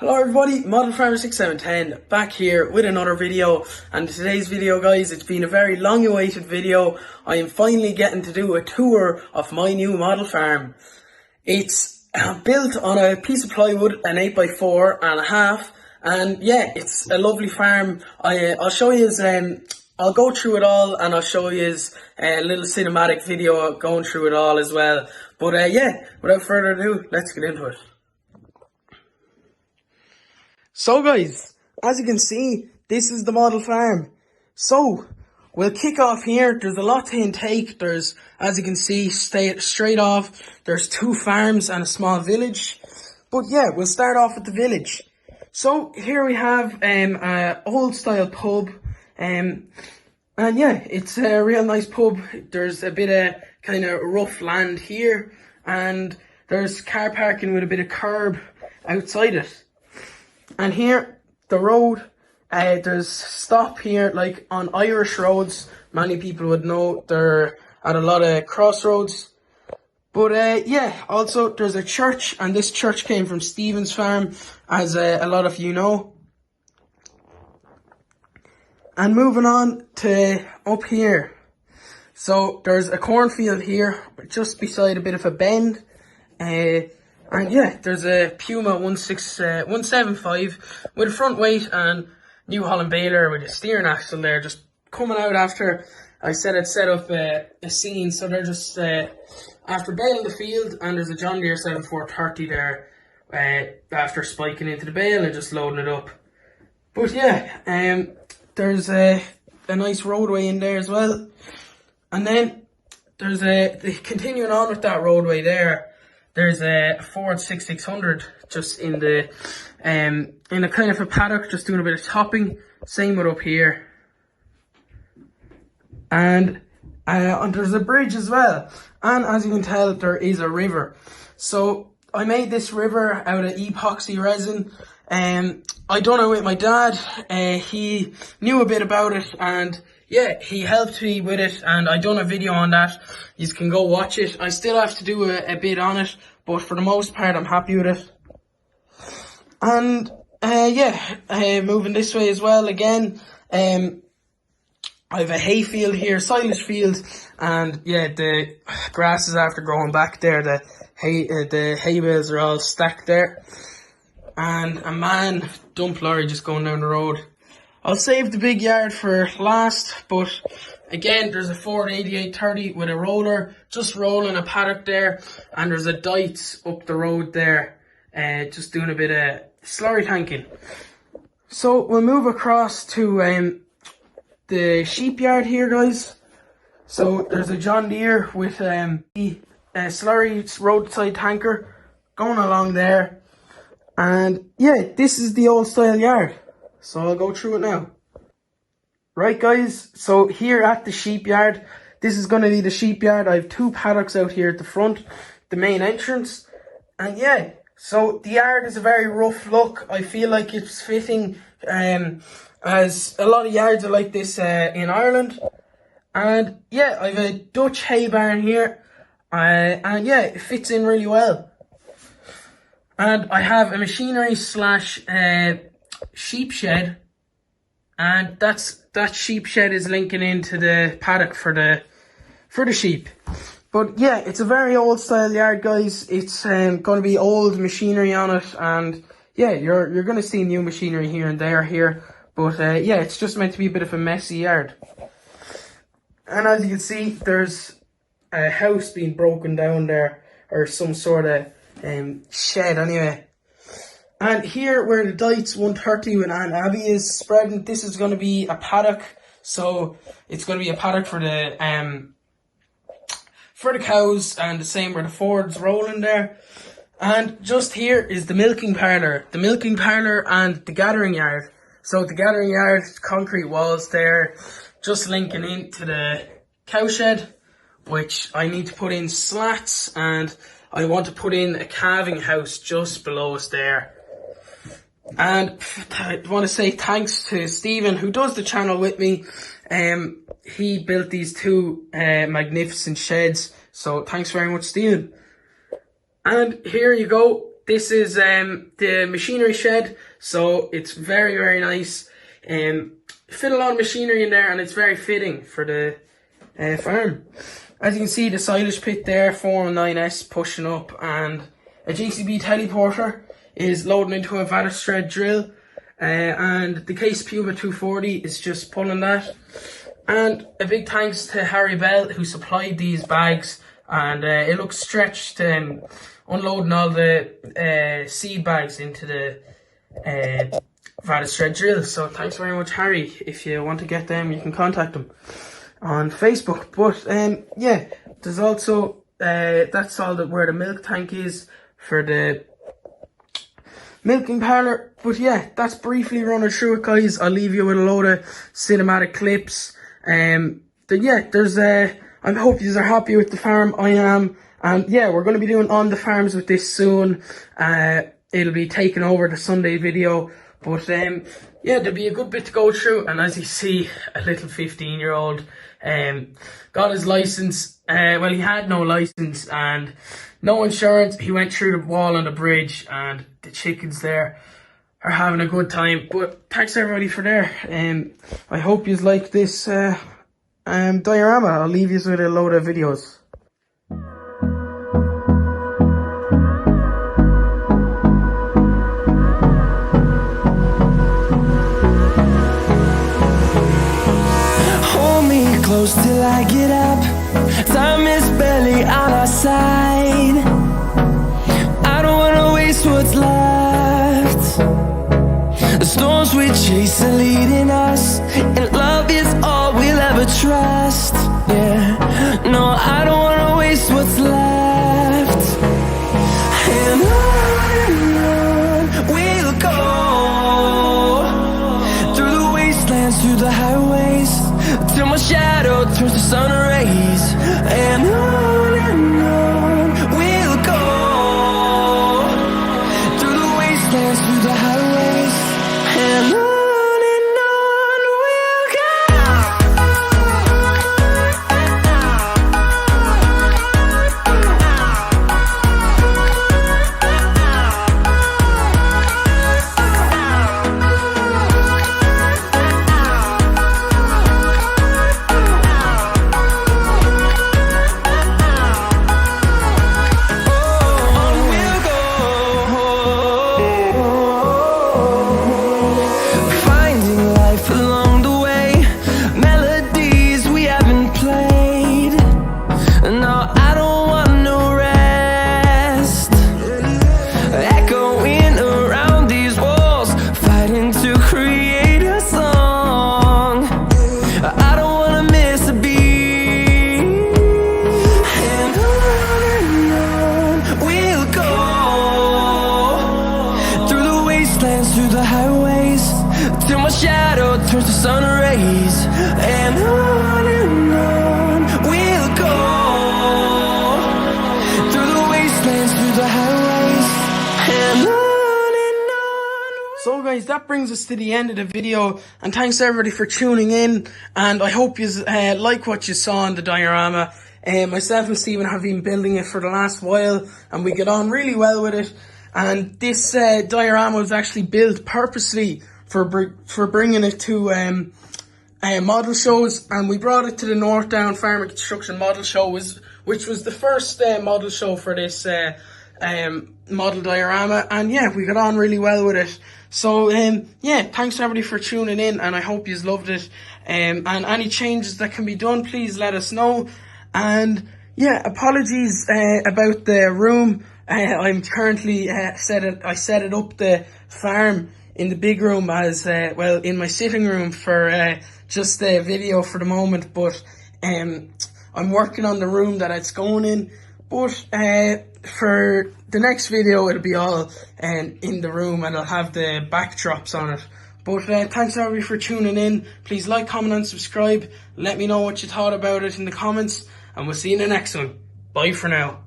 Hello everybody, Model Farmer 6710 back here with another video, and today's video guys, it's been a very long awaited video. I am finally getting to do a tour of my new model farm. It's built on a piece of plywood, an 8x4.5, and yeah, it's a lovely farm. I'll show you I'll go through it all, and I'll show you a little cinematic video going through it all as well. But yeah, without further ado, let's get into it. So guys, as you can see, this is the model farm. So, we'll kick off here. There's a lot to intake. There's, as you can see, straight off, there's 2 farms and a small village. But yeah, we'll start off with the village. So, here we have an old style pub. And yeah, it's a real nice pub. There's a bit of kind of rough land here. And there's car parking with a bit of curb outside it. And here, the road, there's stop here, like on Irish roads. Many people would know they're at a lot of crossroads. But yeah, also there's a church, and this church came from Stephen's farm, as a lot of you know. And moving on to up here. So there's a cornfield here, just beside a bit of a bend. And yeah, there's a Puma 175 with a front weight and New Holland baler with a steering axle there, just coming out after I said I'd set up a scene. So they're just after baling the field, and there's a John Deere 7430 there after spiking into the bale and just loading it up. But yeah, there's a nice roadway in there as well. And then there's continuing on with that roadway there. There's a Ford 6600 just in a kind of a paddock, just doing a bit of topping. Same with up here. And there's a bridge as well. And as you can tell, there is a river. So I made this river out of epoxy resin. I done it with my dad. He knew a bit about it, and yeah, he helped me with it, and I done a video on that. You can go watch it. I still have to do a bit on it, but for the most part, I'm happy with it. And yeah, moving this way as well again. I have a hay field here, silage field, and yeah, the grass is after growing back there. The hay bales are all stacked there, and a man dump lorry just going down the road. I'll save the big yard for last, but again, there's a Ford 8830 with a roller, just rolling a paddock there, and there's a Dites up the road there, just doing a bit of slurry tanking. So we'll move across to the sheep yard here, guys. So there's a John Deere with a slurry roadside tanker going along there, and yeah, this is the old style yard. So I'll go through it now. Right guys, so here at the sheep yard, this is going to be the sheep yard. I have 2 paddocks out here at the front, the main entrance. And yeah, so the yard is a very rough look. I feel like it's fitting, as a lot of yards are like this in Ireland. And yeah, I have a Dutch hay barn here. And yeah, it fits in really well. And I have a machinery slash sheep shed, and that sheep shed is linking into the paddock for the sheep. But yeah, it's a very old style yard, guys. It's going to be old machinery on it, and yeah, you're going to see new machinery here and there here. But yeah, it's just meant to be a bit of a messy yard. And as you can see, there's a house being broken down there, or some sort of shed anyway. And here where the Dites 130 with Aunt Abby is spreading, this is going to be a paddock. So it's going to be a paddock for the cows, and the same where the Ford's rolling there. And just here is the milking parlour. The milking parlour and the gathering yard. So the gathering yard, concrete walls there, just linking into the cow shed, which I need to put in slats, and I want to put in a calving house just below us there. And I want to say thanks to Stephen, who does the channel with me. He built these 2 magnificent sheds. So thanks very much, Stephen. And here you go. this is the machinery shed, so it's very, very nice. Fit a lot of machinery in there, and it's very fitting for the farm. As you can see, the silage pit there, 409S pushing up, and a JCB teleporter is loading into a Paddock thread drill, and the Case Puma 240 is just pulling that. And a big thanks to Harry Bell, who supplied these bags, and it looks stretched, unloading all the seed bags into the Paddock thread drill. So thanks very much, Harry. If you want to get them, you can contact them on Facebook. But yeah, there's also that's all where the milk tank is for the milking parlour. But yeah, that's briefly running through it, guys. I'll leave you with a load of cinematic clips. Yeah, there's I hope you are happy with the farm. I am. And yeah, we're going to be doing on the farms with this soon. It'll be taking over the Sunday video. But yeah, there'll be a good bit to go through. And as you see, a little 15-year-old got his license. Well, he had no license and no insurance. He went through the wall on the bridge, and the chickens there are having a good time. But thanks everybody for there. I hope you like this diorama. I'll leave you with a load of videos. Close till I get up. Time is barely on our side. I don't wanna waste what's left. The storms we chase are leading us, and love is all we'll ever trust. Yeah, no, I don't wanna waste what's left. And on we'll go, through the wastelands, through the highways, till my shadow turns to sun rays. And on we'll go, through the wastelands, through the highways, and on we'll go. Through the highways, till my shadow turns to sun rays. And on we'll go, through the wastelands, through the highways, and on. So guys, that brings us to the end of the video, and thanks everybody for tuning in, and I hope you like what you saw in the diorama. Myself and Stephen have been building it for the last while, and we get on really well with it. And this diorama was actually built purposely for bringing it to model shows, and we brought it to the North Down Farm and Construction Model Show, which was the first model show for this model diorama, and yeah, we got on really well with it. So yeah, thanks everybody for tuning in, and I hope you loved it. And any changes that can be done, please let us know. And yeah, apologies about the room. I'm currently I set it up the farm in the big room as well, in my sitting room for just the video for the moment, but I'm working on the room that it's going in. But for the next video, it'll be all in the room, and I'll have the backdrops on it. But thanks everybody for tuning in. Please like, comment and subscribe. Let me know what you thought about it in the comments, and we'll see you in the next one. Bye for now.